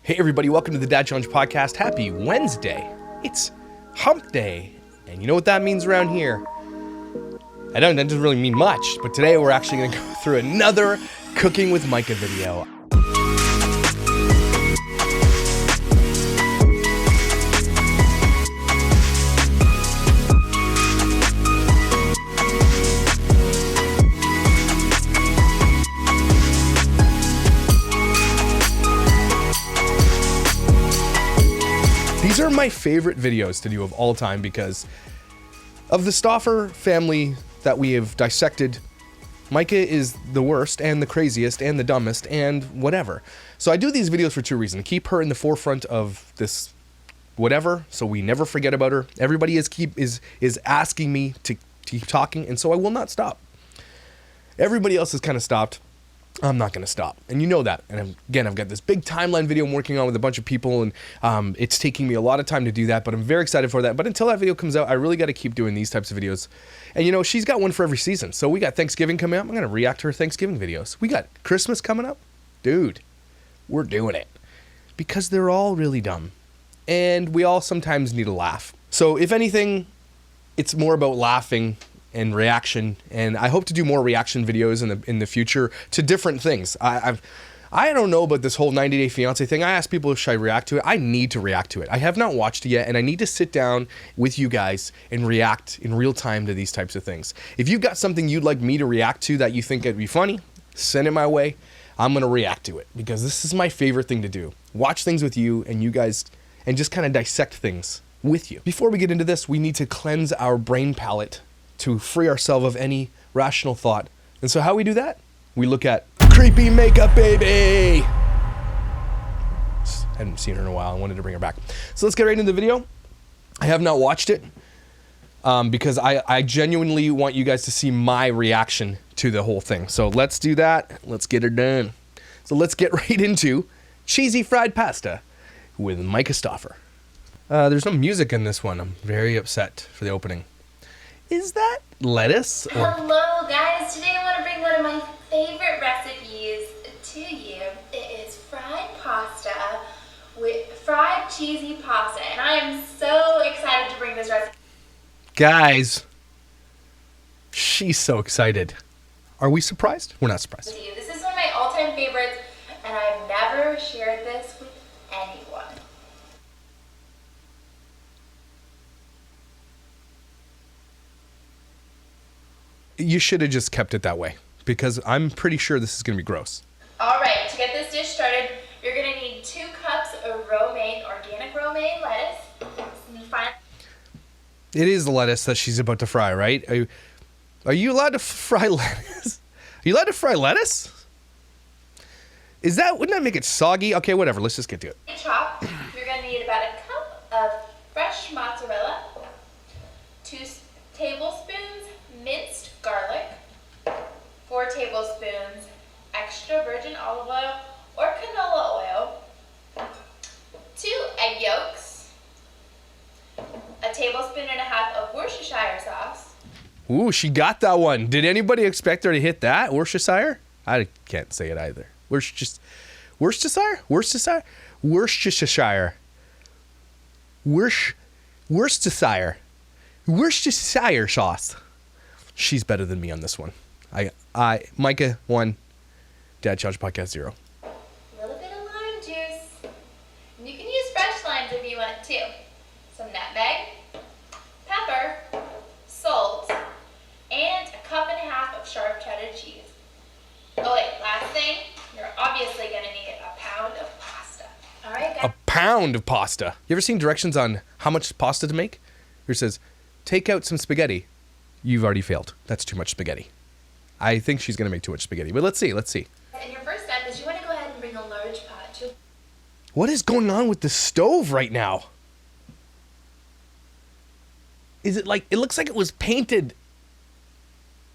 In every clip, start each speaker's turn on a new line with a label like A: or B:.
A: Hey everybody, welcome to the Dad Challenge Podcast. Happy Wednesday. It's hump day. And you know what that means around here? That doesn't really mean much, but today we're actually going to go through another Cooking with Myka video. These are my favorite videos to do of all time because of the Stauffer family that we have dissected. Myka is the worst and the craziest and the dumbest and whatever. So I do these videos for two reasons. Keep her in the forefront of this whatever, so we never forget about her. Everybody is asking me to keep talking, and so I will not stop. Everybody else has kind of stopped. I'm not going to stop. And you know that. And again, I've got this big timeline video I'm working on with a bunch of people, and it's taking me a lot of time to do that, but I'm very excited for that. But until that video comes out, I really got to keep doing these types of videos. And you know, she's got one for every season. So we got Thanksgiving coming up. I'm going to react to her Thanksgiving videos. We got Christmas coming up. Dude, we're doing it. Because they're all really dumb. And we all sometimes need a laugh. So if anything, it's more about laughing and reaction, and I hope to do more reaction videos in the future to different things. I don't know about this whole 90 Day Fiancé thing. I asked people, should I react to it? I need to react to it. I have not watched it yet, and I need to sit down with you guys and react in real time to these types of things. If you've got something you'd like me to react to that you think it'd be funny, send it my way. I'm gonna react to it because this is my favorite thing to do. Watch things with you and you guys, and just kind of dissect things with you. Before we get into this, we need to cleanse our brain palette to free ourselves of any rational thought. And so how we do that? We look at creepy makeup baby. I hadn't seen her in a while. I wanted to bring her back. So let's get right into the video. I have not watched it because I genuinely want you guys to see my reaction to the whole thing. So let's do that. Let's get her done. So let's get right into cheesy fried pasta with Myka Stauffer. There's no music in this one. I'm very upset for the opening. Is that lettuce?
B: Hello guys, today I want to bring one of my favorite recipes to you. It is fried pasta with fried cheesy pasta, and I am so excited to bring this recipe.
A: Guys, she's so excited. Are we surprised? We're not surprised.
B: This is one of my all-time favorites, and I've never shared this with anyone.
A: You should have just kept it that way because I'm pretty sure this is going to be gross.
B: All right, to get this dish started, you're going to need 2 cups of romaine, organic romaine lettuce.
A: It is the lettuce that she's about to fry, right? Are you allowed to fry lettuce? Are you allowed to fry lettuce? Wouldn't that make it soggy? Okay, whatever. Let's just get to it.
B: Chop. You're going to need about a cup of fresh mozzarella, 2 tablespoons minced garlic, 4 tablespoons extra virgin olive oil or canola oil, 2 egg yolks, a tablespoon and a half of Worcestershire sauce.
A: Ooh, she got that one. Did anybody expect her to hit that? Worcestershire? I can't say it either. Worcestershire? Worcestershire? Worcestershire. Worcestershire sauce. She's better than me on this one. Myka 1, Dad Challenge Podcast 0.
B: A little bit of lime juice. And you can use fresh limes if you want to. Some nutmeg, pepper, salt, and a cup and a half of sharp cheddar cheese. Oh wait, last thing, you're obviously going to need a pound of pasta. All right, guys.
A: A pound of pasta. You ever seen directions on how much pasta to make? Here it says, take out some spaghetti. You've already failed. That's too much spaghetti. I think she's going to make too much spaghetti, but let's see.
B: And your first step is you want to go ahead and bring a large pot to...
A: What is going on with the stove right now? Is it like, it looks like it was painted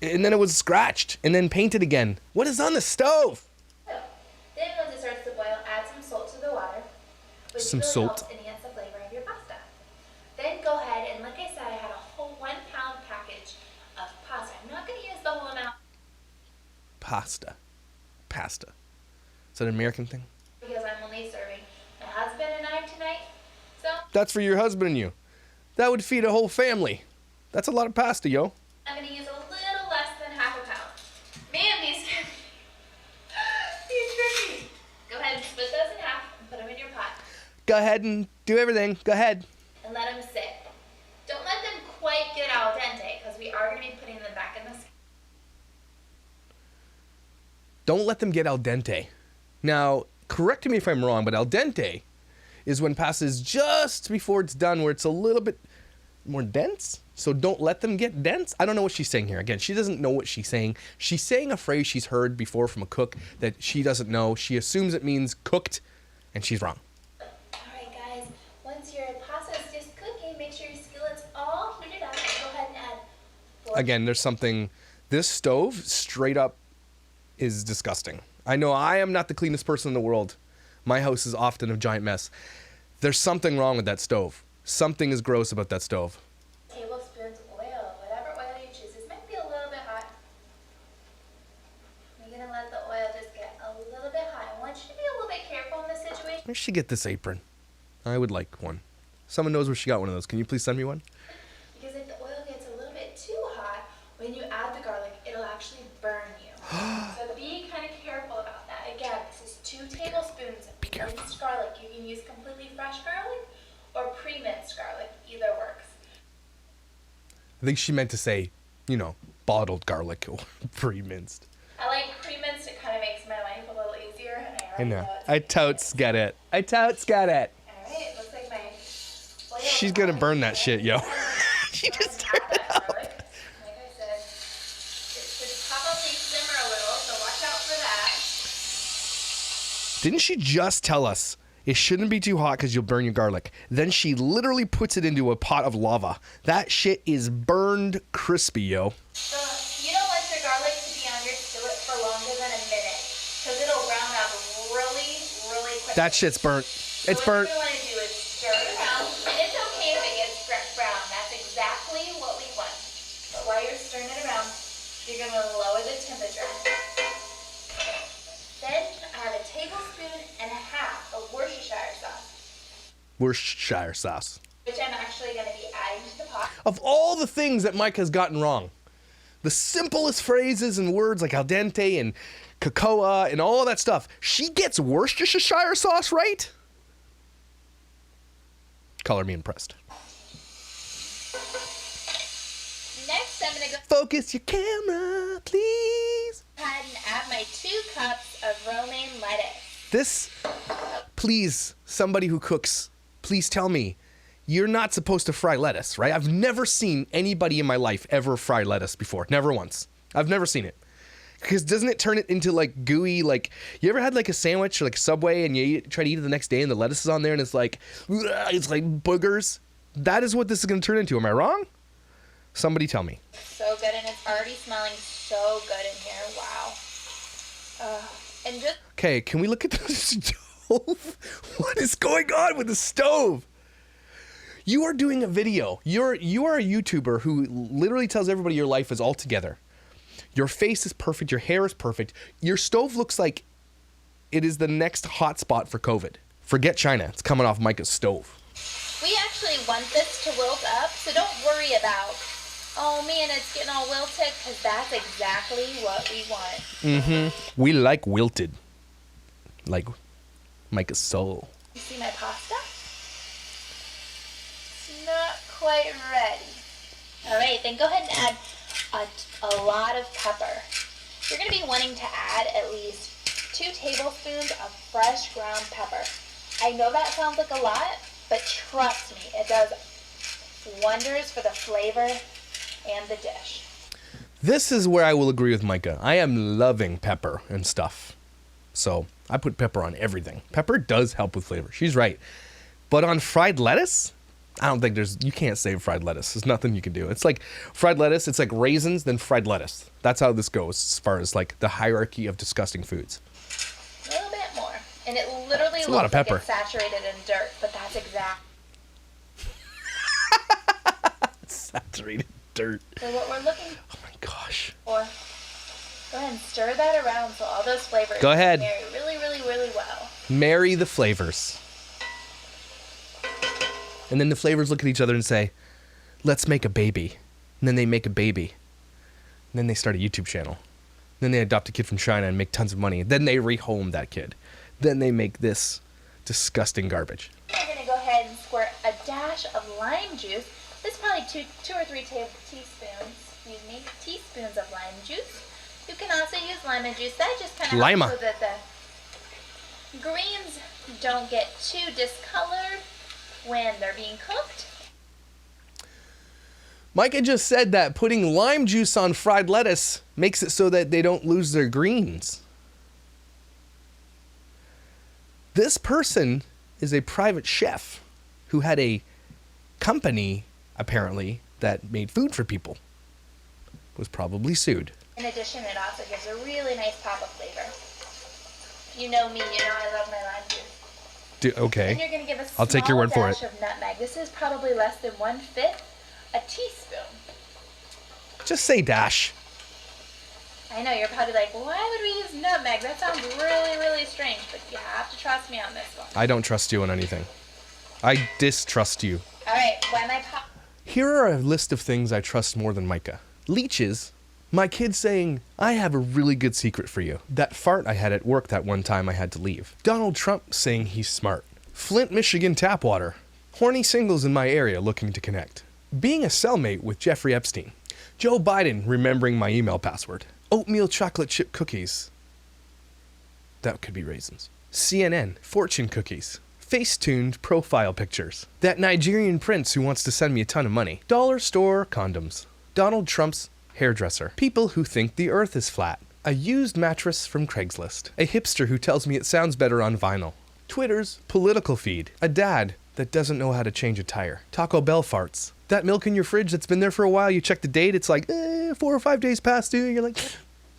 A: and then it was scratched and then painted again. What is on the stove?
B: Then once it starts to boil, add some salt to the water. Which
A: Some
B: really
A: salt.
B: helps enhance the flavor of your pasta. Then go ahead and, like I said, I had a whole 1 pound package of pasta. I'm not going to use the whole amount.
A: Pasta. Is that an American thing?
B: Because I'm only serving a
A: That's for your husband and you. That would feed a whole family. That's a lot of pasta, yo.
B: I'm gonna use a little less than half a pound. Man, these tricky. Go ahead and split those in half and put them in your pot.
A: Go ahead and do everything. Go ahead.
B: And let them sit. Don't let them quite get al dente because we are gonna be putting them back in the skillet.
A: Don't let them get al dente. Now, correct me if I'm wrong, but al dente is when pasta is just before it's done, where it's a little bit more dense. So don't let them get dense. I don't know what she's saying here. Again, she doesn't know what she's saying. She's saying a phrase she's heard before from a cook that she doesn't know. She assumes it means cooked, and she's wrong.
B: All right, guys. Once your pasta is just cooking, make sure your skillet's all heated up. Go ahead and add 4.
A: Again, there's something. This stove straight up is disgusting. I know I am not the cleanest person in the world. My house is often a giant mess. There's something wrong with that stove. Something is gross about that stove.
B: Tablespoons oil, whatever oil you choose. This might be a little bit hot. You're gonna let the oil just get a little bit hot. I want you to be a little bit careful in this situation.
A: Where should she get this apron? I would like one. Someone knows where she got one of those. Can you please send me one?
B: Because if the oil gets a little bit too hot, when you add the garlic, it'll actually burn you. So be kind of careful about that. Again, this is 2 tablespoons of minced garlic. You can use completely fresh garlic or pre-minced garlic. Either works.
A: I think she meant to say, you know, bottled garlic or pre-minced.
B: I like pre-minced. It kind of makes my life a little easier. And
A: I know.
B: it's
A: I totes got it. I totes got it.
B: All right, looks like my oil
A: She's gonna burn that shit, yo. She just turned it out.
B: Like I said, it should probably simmer a little, so watch out for that.
A: Didn't she just tell us it shouldn't be too hot because you'll burn your garlic? Then she literally puts it into a pot of lava. That shit is burned crispy, yo.
B: So you don't want your garlic to be on your skillet for longer than a minute because it'll brown up really, really quickly.
A: That shit's burnt. It's burnt.
B: What you want to do is stir it around. And it's okay if it gets brown. That's exactly what we want. But while you're stirring it around, you're going to lower the temperature. Then add a tablespoon and a half of Worcestershire sauce.
A: Worcestershire sauce.
B: Which I'm actually going to be adding to the pot.
A: Of all the things that Myka has gotten wrong, the simplest phrases and words like al dente and cocoa and all that stuff, she gets Worcestershire sauce right? Color me impressed.
B: Next, I'm going to go
A: Focus your camera, please.
B: ahead and add my 2 cups of romaine lettuce.
A: This, please, somebody who cooks, please tell me, you're not supposed to fry lettuce, right? I've never seen anybody in my life ever fry lettuce before. Never once. I've never seen it. Because doesn't it turn it into like gooey, like, you ever had like a sandwich or like Subway and you try to eat it the next day and the lettuce is on there and it's like boogers? That is what this is going to turn into. Am I wrong? Somebody tell me.
B: So good, and it's already smelling so good in here. Wow. And just
A: Okay, can we look at the stove? What is going on with the stove? You are doing a video. You are a YouTuber who literally tells everybody your life is all together. Your face is perfect. Your hair is perfect. Your stove looks like it is the next hotspot for COVID. Forget China. It's coming off Myka's stove.
B: we actually want this to wilt up, so don't worry about, oh man, it's getting all wilted, because that's exactly what we want.
A: Mm-hmm. We like wilted. Like Myka's soul.
B: You see my pasta? It's not quite ready. All right, then go ahead and add a lot of pepper. You're going to be wanting to add at least 2 tablespoons of fresh ground pepper. I know that sounds like a lot, but trust me, it does wonders for the flavor and the dish.
A: This is where I will agree with Myka. I am loving pepper and stuff. So I put pepper on everything. Pepper does help with flavor. She's right. But on fried lettuce, I don't think you can't save fried lettuce. There's nothing you can do. It's like fried lettuce, it's like raisins, then fried lettuce. That's how this goes as far as like the hierarchy of disgusting foods.
B: A little bit more. And it literally
A: It's a lot
B: looks
A: of
B: like
A: pepper.
B: it's saturated in dirt, but that's exact.
A: Saturated dirt.
B: So what we're looking
A: Oh my gosh.
B: for, go ahead and stir that around so all those flavors
A: Go ahead.
B: marry really, really, really well.
A: Marry the flavors. And then the flavors look at each other and say, let's make a baby. And then they make a baby. And then they start a YouTube channel. Then they adopt a kid from China and make tons of money. Then they rehome that kid. Then they make this disgusting garbage.
B: I'm going to go ahead and squirt a dash of lime juice. This is probably two or three teaspoons of lime juice. You can also use lemon juice. That just kind of helps so that the greens don't get too discolored when they're being cooked.
A: Myka just said that putting lime juice on fried lettuce makes it so that they don't lose their greens. This person is a private chef who had a company, apparently, that made food for people. Was probably sued.
B: In addition, it also gives a really nice pop of flavor. You know me, you know I love my lime juice.
A: Okay.
B: And you're going to give a
A: I'll take your word for
B: dash of nutmeg. This is probably less than 1/5 a teaspoon.
A: Just say dash.
B: I know, you're probably like, why would we use nutmeg? That sounds really, really strange, but you have to trust me on this one.
A: I don't trust you on anything. I distrust you.
B: All right, when I pop...
A: Here are a list of things I trust more than Myka. Leeches. My kid saying, I have a really good secret for you. That fart I had at work that one time I had to leave. Donald Trump saying he's smart. Flint, Michigan tap water. Horny singles in my area looking to connect. Being a cellmate with Jeffrey Epstein. Joe Biden remembering my email password. Oatmeal chocolate chip cookies. That could be raisins. CNN, fortune cookies. Face-tuned profile pictures. That Nigerian prince who wants to send me a ton of money. Dollar store condoms. Donald Trump's hairdresser. People who think the earth is flat. A used mattress from Craigslist. A hipster who tells me it sounds better on vinyl. Twitter's political feed. A dad that doesn't know how to change a tire. Taco Bell farts. That milk in your fridge that's been there for a while, you check the date, it's like 4 or 5 days past due, you're like,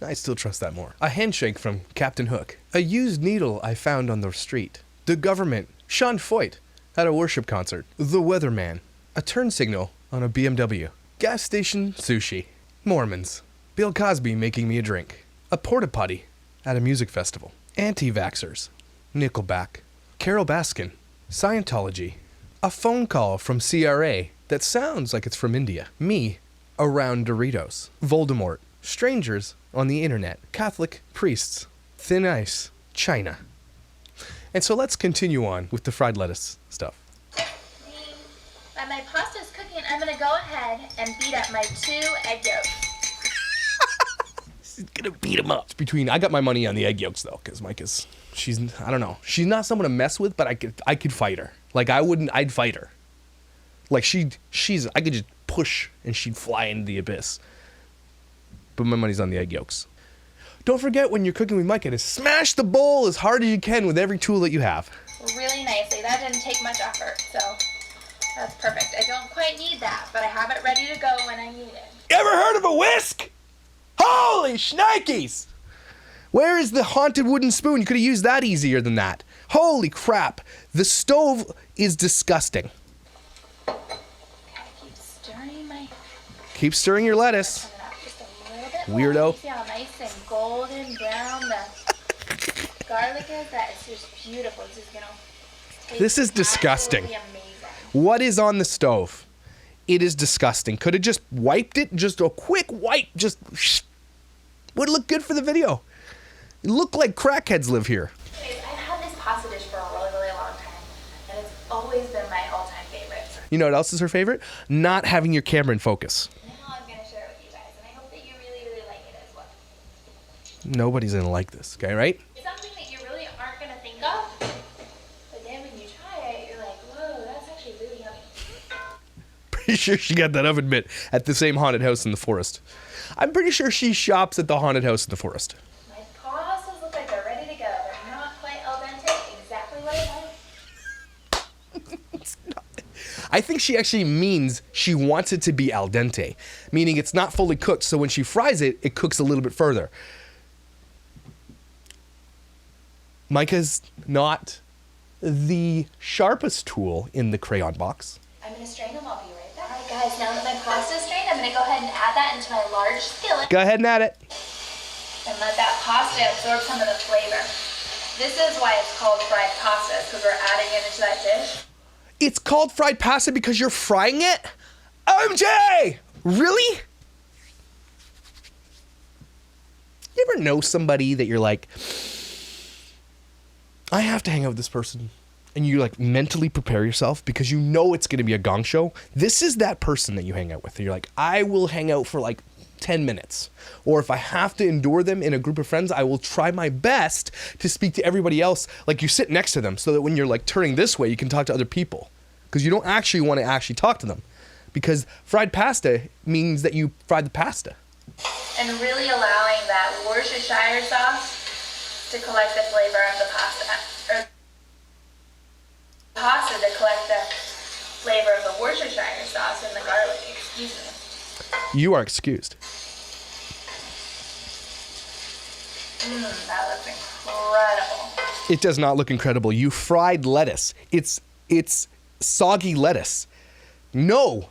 A: I still trust that more. A handshake from Captain Hook. A used needle I found on the street. The government. Sean Foyt at a worship concert. The weatherman. A turn signal on a BMW. Gas station sushi. Mormons. Bill Cosby making me a drink. A porta potty at a music festival. Anti-vaxxers. Nickelback. Carol Baskin. Scientology. A phone call from CRA that sounds like it's from India. Me around Doritos. Voldemort. Strangers on the internet. Catholic priests. Thin ice. China. And so let's continue on with the fried lettuce stuff.
B: While my pasta's cooking, I'm going to go ahead and beat up my 2 egg yolks.
A: She's going to beat them up. I got my money on the egg yolks, though, because Myka's, I don't know. She's not someone to mess with, but I could fight her. Like, I'd fight her. Like, I could just push, and she'd fly into the abyss. But my money's on the egg yolks. Don't forget when you're cooking with Myka to smash the bowl as hard as you can with every tool that you have.
B: Really nicely. That didn't take much effort, so that's perfect. I don't quite need that, but I have it ready to go when I need it.
A: Ever heard of a whisk? Holy shnikes! Where is the haunted wooden spoon? You could have used that easier than that. Holy crap. The stove is disgusting.
B: Okay,
A: Keep stirring your lettuce. Weirdo.
B: You see how nice and golden brown the garlic is? That is just beautiful. It's just gonna taste
A: This is disgusting.
B: absolutely amazing.
A: What is on the stove? It is disgusting. Could have just wiped it. Just a quick wipe. Just would look good for the video. It looked like crackheads live here.
B: Anyways, I've had this pasta dish for a really, really long time, and it's always been my all-time favorite.
A: You know what else is her favorite? Not having your camera in focus.
B: Now I'm gonna share it with you guys, and I hope that you really, really like it as well.
A: Nobody's gonna like this, okay, right?
B: It's something that you really aren't gonna think of, but then when you try it, you're like, whoa, that's actually really yummy.
A: Pretty sure she got that oven mitt at the same haunted house in the forest. I'm pretty sure she shops at the haunted house in the forest.
B: My pastas look like they're ready to go. They're not quite al dente, exactly what I like.
A: I think she actually means she wants it to be al dente, meaning it's not fully cooked, so when she fries it, it cooks a little bit further. Myka's not the sharpest tool in the crayon box.
B: I'm gonna strain them. I'll be right back. Alright guys, now that my pasta's strained, I'm gonna go ahead and add that into my large skillet.
A: Go ahead and add it.
B: And let that pasta absorb some of the flavor. This is why it's called fried pasta, because we're adding it into that dish.
A: It's called fried pasta because you're frying it? MJ! Really? You ever know somebody that you're like, I have to hang out with this person, and you like mentally prepare yourself because you know it's going to be a gong show? This is that person that you hang out with. And you're like, I will hang out for like 10 minutes. Or if I have to endure them in a group of friends, I will try my best to speak to everybody else. Like you sit next to them so that when you're like turning this way, you can talk to other people. Because you don't actually want to actually talk to them. Because fried pasta means that you fried the pasta.
B: And really allowing that Worcestershire sauce to collect the flavor of the pasta. Or pasta to collect the flavor of the Worcestershire sauce and the garlic. Excuse me.
A: You are excused.
B: That looks incredible.
A: It does not look incredible. You fried lettuce. It's soggy lettuce. No.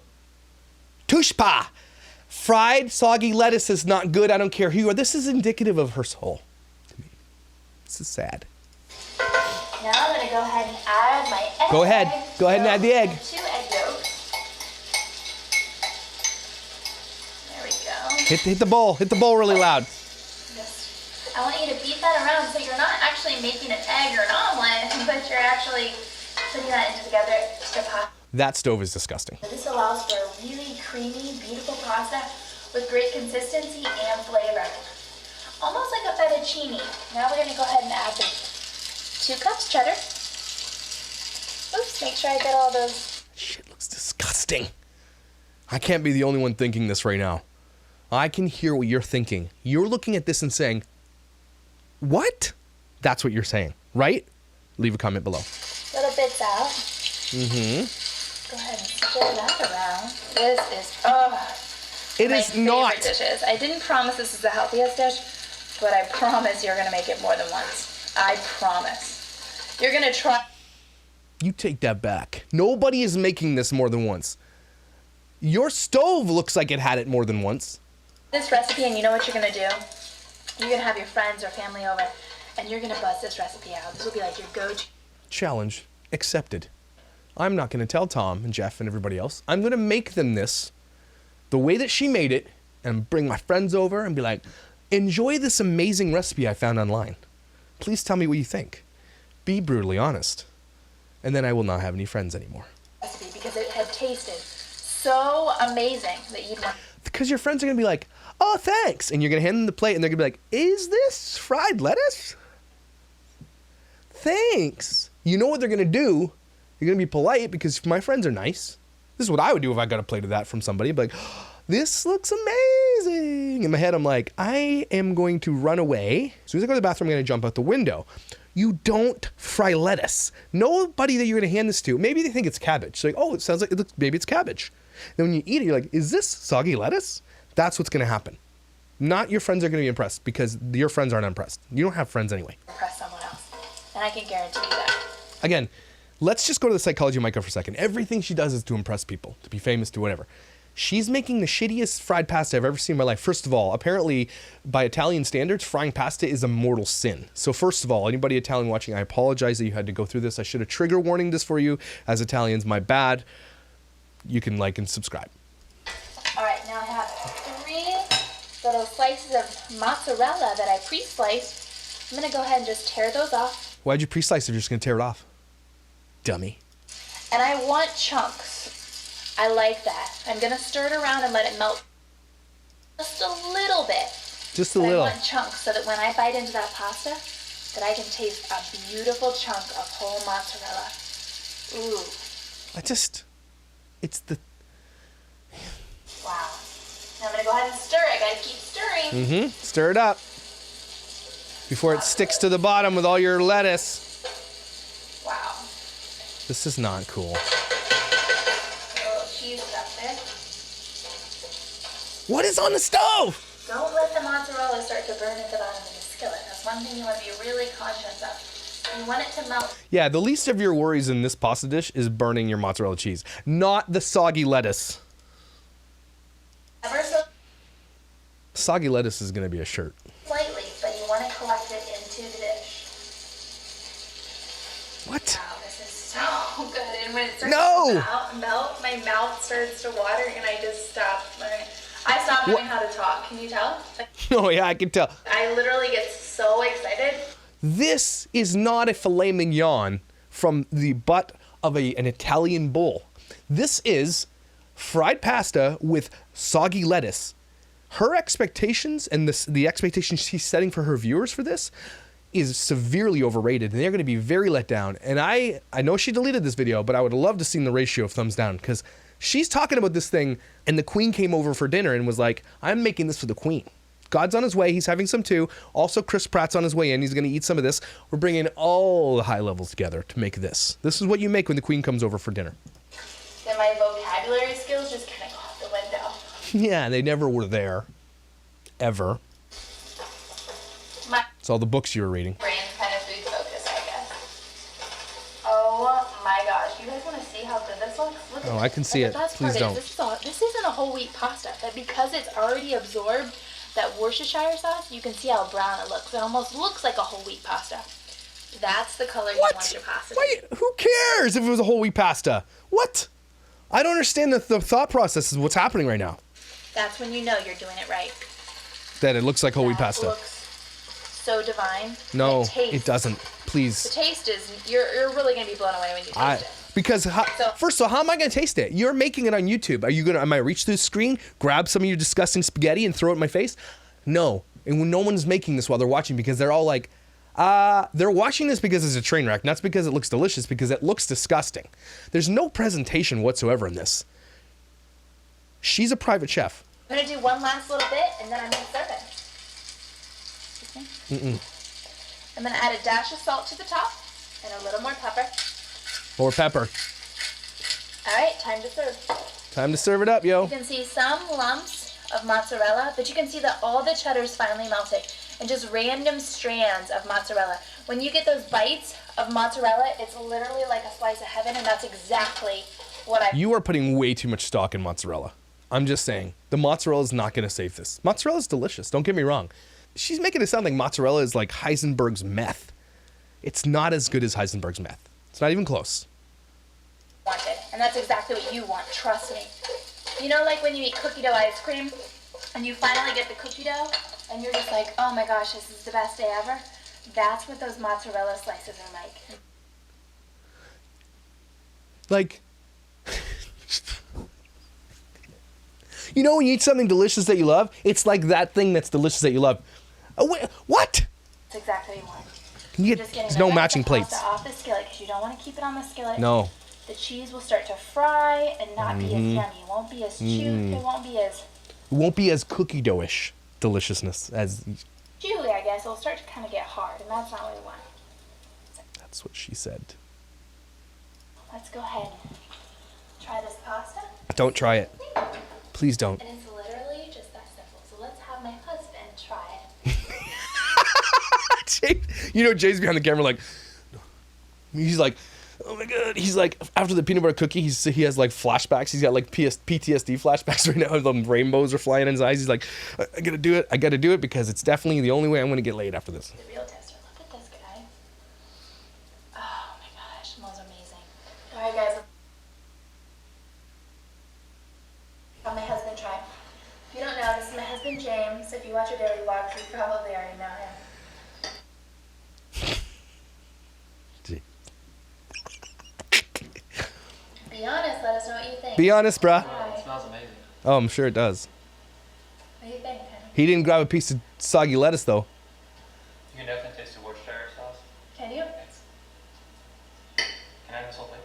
A: Tushpa. Fried soggy lettuce is not good. I don't care who you are. This is indicative of her soul to me. This is sad.
B: Now I'm going to go ahead and add my egg.
A: Go ahead. Go ahead and add the egg.
B: 2 egg yolks. There we go.
A: Hit the bowl. Hit the bowl really loud.
B: I want you to beat that around so you're not actually making an egg or an omelet, but you're actually putting that into together to pasta.
A: That stove is disgusting.
B: This allows for a really creamy, beautiful pasta with great consistency and flavor. Almost like a fettuccine. Now we're going to go ahead and add the 2 cups cheddar. Oops, make sure I get all those.
A: Shit looks disgusting. I can't be the only one thinking this right now. I can hear what you're thinking. You're looking at this and saying, what? That's what you're saying, right? Leave a comment below.
B: Little bits out.
A: Mm-hmm.
B: Go ahead and stir that around. This is,
A: it is not.
B: Dishes. I didn't promise this is the healthiest dish, but I promise you're going to make it more than once. I promise. You're going to try.
A: You take that back. Nobody is making this more than once. Your stove looks like it had it more than once.
B: This recipe, and you know what you're going to do? You're going to have your friends or family over, and you're going to buzz this recipe out. This will be like your go-to.
A: Challenge accepted. I'm not going to tell Tom and Jeff and everybody else. I'm going to make them this the way that she made it and bring my friends over and be like, enjoy this amazing recipe I found online. Please tell me what you think. Be brutally honest. And then I will not have any friends anymore.
B: Recipe because it had tasted so amazing that you'd want.
A: Because your friends are going to be like, oh, thanks. And you're going to hand them the plate and they're going to be like, is this fried lettuce? Thanks. You know what they're going to do? You're going to be polite because my friends are nice. This is what I would do if I got a plate of that from somebody. I'd be like, oh, this looks amazing. In my head, I'm like, I am going to run away. As soon as I go to the bathroom, I'm going to jump out the window. You don't fry lettuce. Nobody that you're going to hand this to, maybe they think it's cabbage. So like, oh, it sounds like, maybe it's cabbage. Then when you eat it, you're like, is this soggy lettuce? That's what's going to happen. Not your friends are going to be impressed because your friends aren't impressed. You don't have friends anyway.
B: Impress someone else. And I can guarantee you that.
A: Again, let's just go to the psychology of Myka for a second. Everything she does is to impress people, to be famous, to whatever. She's making the shittiest fried pasta I've ever seen in my life. First of all, apparently, by Italian standards, frying pasta is a mortal sin. So first of all, anybody Italian watching, I apologize that you had to go through this. I should have trigger warned this for you as Italians. My bad. You can like and subscribe.
B: All right, now I have 3 little slices of mozzarella that I pre-sliced. I'm going to go ahead and just tear those off.
A: Why'd you pre-slice if you're just going to tear it off? Dummy.
B: And I want chunks. I like that. I'm going to stir it around and let it melt just a little bit.
A: Just a little.
B: I want chunks so that when I bite into that pasta, that I can taste a beautiful chunk of whole mozzarella. Ooh.
A: It's the...
B: Wow. Now I'm going to go ahead and stir it. I got to keep stirring.
A: Mm-hmm. Stir it up. Before it sticks to the bottom with all your lettuce.
B: Wow.
A: This is not cool.
B: A little cheese up there.
A: What is on the stove?
B: Don't let the mozzarella start to burn at the bottom of the skillet. That's one thing you want to be really conscious of. You want it to melt.
A: Yeah, the least of your worries in this pasta dish is burning your mozzarella cheese, not the soggy lettuce.
B: Ever so
A: Soggy lettuce is going to be a shirt.
B: slightly, but you want to collect it into the dish.
A: What?
B: Wow, this is so so good. And when it starts
A: No!
B: to melt, my mouth starts to water and I just stop learning. I stopped learning how to talk. Can you tell? Like,
A: Oh yeah, I can tell.
B: I literally get so excited.
A: This is not a filet mignon from the butt of an Italian bull. This is fried pasta with soggy lettuce. Her expectations and the expectations she's setting for her viewers for this is severely overrated, and they're going to be very let down. And I know she deleted this video, but I would love to see the ratio of thumbs down, because she's talking about this thing, and the queen came over for dinner and was like, I'm making this for the queen. God's on his way. He's having some too. Also, Chris Pratt's on his way in. He's going to eat some of this. We're bringing all the high levels together to make this. This is what you make when the queen comes over for dinner.
B: Then my vocabulary skills just kind of go out the window.
A: Yeah, they never were there. Ever.
B: My
A: It's all the books you were reading.
B: brain's kind of food focused, I guess. Oh my gosh. You guys want to see how good this looks? Look at
A: Oh, I can see
B: And
A: it.
B: the best
A: Please
B: part
A: don't.
B: is this isn't a whole wheat pasta, but because it's already absorbed that Worcestershire sauce, you can see how brown it looks. It almost looks like a whole wheat pasta. That's the color you want your pasta to be.
A: Who cares if it was a whole wheat pasta? What? I don't understand the thought process of what's happening right now.
B: That's when you know you're doing it right.
A: That it looks like whole wheat
B: That
A: pasta.
B: looks so divine.
A: No,
B: The taste,
A: it doesn't.
B: The
A: Please.
B: taste is, you're really going to be blown away when you taste it.
A: Because first of all, how am I going to taste it? You're making it on YouTube. Am I reach through the screen, grab some of your disgusting spaghetti and throw it in my face? No. And when no one's making this while they're watching, because they're all like, they're watching this because it's a train wreck, not because it looks delicious, because it looks disgusting. There's no presentation whatsoever in this. She's a private chef.
B: I'm going to do one last little bit, and then I'm going to serve it. I'm going to add a dash of salt to the top, and a little more pepper.
A: More pepper.
B: All right, time to serve.
A: Time to serve it up, yo.
B: You can see some lumps of mozzarella, but you can see that all the cheddar's finally melted, and just random strands of mozzarella. When you get those bites of mozzarella, it's literally like a slice of heaven, and that's exactly what I...
A: You are putting way too much stock in mozzarella. I'm just saying. The mozzarella is not going to save this. Mozzarella is delicious. Don't get me wrong. She's making it sound like mozzarella is like Heisenberg's meth. It's not as good as Heisenberg's meth. It's not even close.
B: wanted, and that's exactly what you want, trust me. You know, like when you eat cookie dough ice cream, and you finally get the cookie dough, and you're just like, oh my gosh, this is the best day ever? That's what those mozzarella slices are like.
A: Like, you know when you eat something delicious that you love? It's like that thing that's delicious that you love. Oh, wait, what?
B: That's exactly what you want.
A: Can you
B: You're
A: get,
B: just getting
A: there's
B: the
A: no
B: rest
A: matching
B: of the pasta
A: plates.
B: off the skillet because you don't want to keep it on the skillet.
A: No.
B: The cheese will start to fry and not be as yummy. It won't be as chewy. It won't be as
A: It won't be as cookie dough-ish deliciousness as...
B: chewy, I guess. It'll start to kind of get hard, and that's not what we want.
A: That's what she said.
B: Let's go ahead and try this pasta.
A: Don't try it. Please don't.
B: And it's literally just that simple. So let's have my husband try it.
A: You know, Jay's behind the camera like, he's like, oh my God. He's like, after the peanut butter cookie, he has like flashbacks. He's got like PTSD flashbacks right now. The rainbows are flying in his eyes. He's like, I gotta do it. I gotta do it because it's definitely the only way I'm gonna get laid after this.
B: The real tester. Look at this guy. Oh my gosh, smells amazing. All right, guys. Have my husband try. If you don't know, this is my husband James. If you watch our daily vlogs, you probably already know him. Be honest, let us know what you think.
A: Be honest, bruh.
B: Try.
C: It smells amazing.
A: Oh, I'm sure it does.
B: What do you think, honey?
A: He didn't grab a piece of soggy lettuce though.
C: You can definitely taste the Worcestershire sauce.
B: Can you?
C: Can I have this whole thing?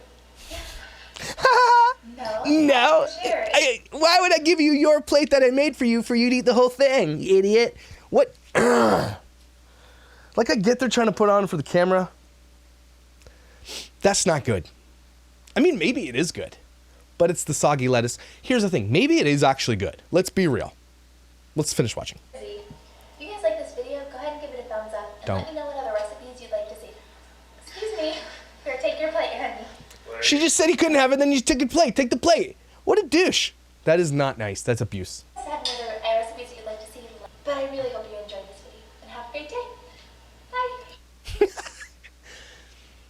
B: No.
A: No.
B: Share it.
A: Why would I give you your plate that I made for you to eat the whole thing, you idiot? What? Like I get they're trying to put on for the camera. That's not good. I mean, maybe it is good, but it's the soggy lettuce. Here's the thing. Maybe it is actually good. Let's be real. Let's finish watching.
B: If you guys like this video, go ahead and give it a thumbs up. And
A: Don't.
B: let me know what other recipes you'd like to see. Excuse me. Here, take your plate, honey.
A: She just said he couldn't have it, then you took a plate. Take the plate. What a douche. That is not nice. That's abuse.
B: If you have any other recipes that you'd like to see, but I really hope you enjoyed this video. And have a great day. Bye.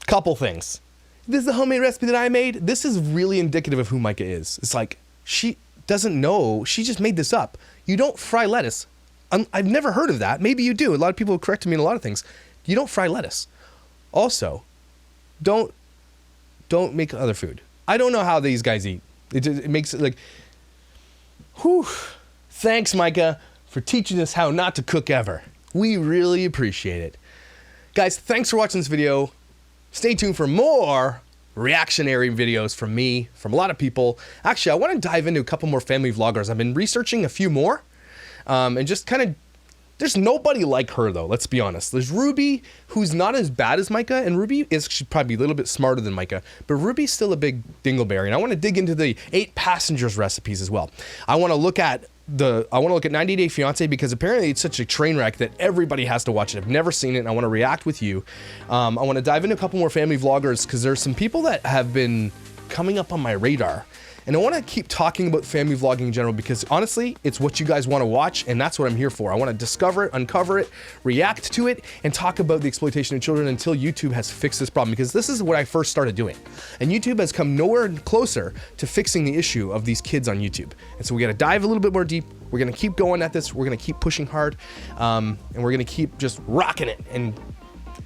A: Couple things. this is the homemade recipe that I made. This is really indicative of who Myka is. It's like, she doesn't know. She just made this up. You don't fry lettuce. I've never heard of that. Maybe you do. A lot of people correct me in a lot of things. You don't fry lettuce. Also, don't make other food. I don't know how these guys eat. It makes it like, whew. Thanks, Myka, for teaching us how not to cook ever. We really appreciate it. Guys, thanks for watching this video. Stay tuned for more reactionary videos from me, from a lot of people. Actually, I want to dive into a couple more family vloggers. I've been researching a few more, and just kind of, there's nobody like her though, let's be honest. There's Ruby, who's not as bad as Myka, and Ruby is, she's probably a little bit smarter than Myka, but Ruby's still a big dingleberry, and I want to dig into the 8 passengers recipes as well. I want to look at 90 Day Fiancé, because apparently it's such a train wreck that everybody has to watch it. I've never seen it, and I want to react with you. I want to dive into a couple more family vloggers, because there's some people that have been coming up on my radar. And I want to keep talking about family vlogging in general, because honestly, it's what you guys want to watch, and that's what I'm here for. I want to discover it, uncover it, react to it, and talk about the exploitation of children until YouTube has fixed this problem, because this is what I first started doing. And YouTube has come nowhere closer to fixing the issue of these kids on YouTube. And so we got to dive a little bit more deep. We're going to keep going at this. We're going to keep pushing hard, and we're going to keep just rocking it. And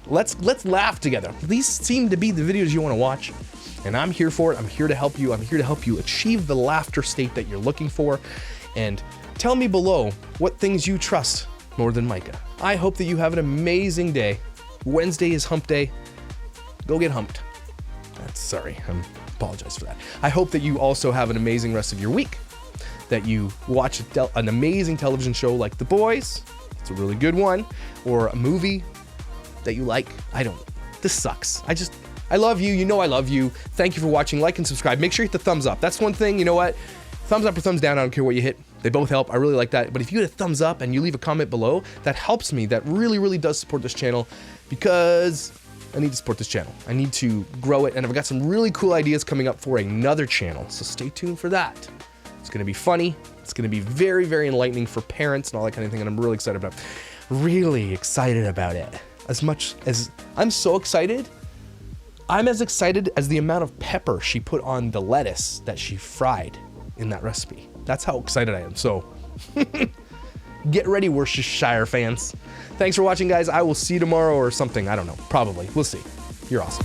A: let's laugh together. These seem to be the videos you want to watch. And I'm here for it. I'm here to help you. I'm here to help you achieve the laughter state that you're looking for. And tell me below what things you trust more than Myka. I hope that you have an amazing day. Wednesday is hump day. Go get humped. Sorry, I apologize for that. I hope that you also have an amazing rest of your week. That you watch an amazing television show like The Boys. It's a really good one. Or a movie that you like. This sucks. I love you. You know I love you. Thank you for watching. Like and subscribe. Make sure you hit the thumbs up. That's one thing. You know what? Thumbs up or thumbs down. I don't care what you hit. They both help. I really like that. But if you hit a thumbs up and you leave a comment below, that helps me. That really, really does support this channel, because I need to support this channel. I need to grow it. And I've got some really cool ideas coming up for another channel. So stay tuned for that. It's going to be funny. It's going to be very, very enlightening for parents and all that kind of thing. And I'm really excited about it. Really excited about it. As much as I'm so excited, I'm as excited as the amount of pepper she put on the lettuce that she fried in that recipe. That's how excited I am. So get ready, Worcestershire fans. Thanks for watching, guys. I will see you tomorrow or something. I don't know. Probably. We'll see. You're awesome.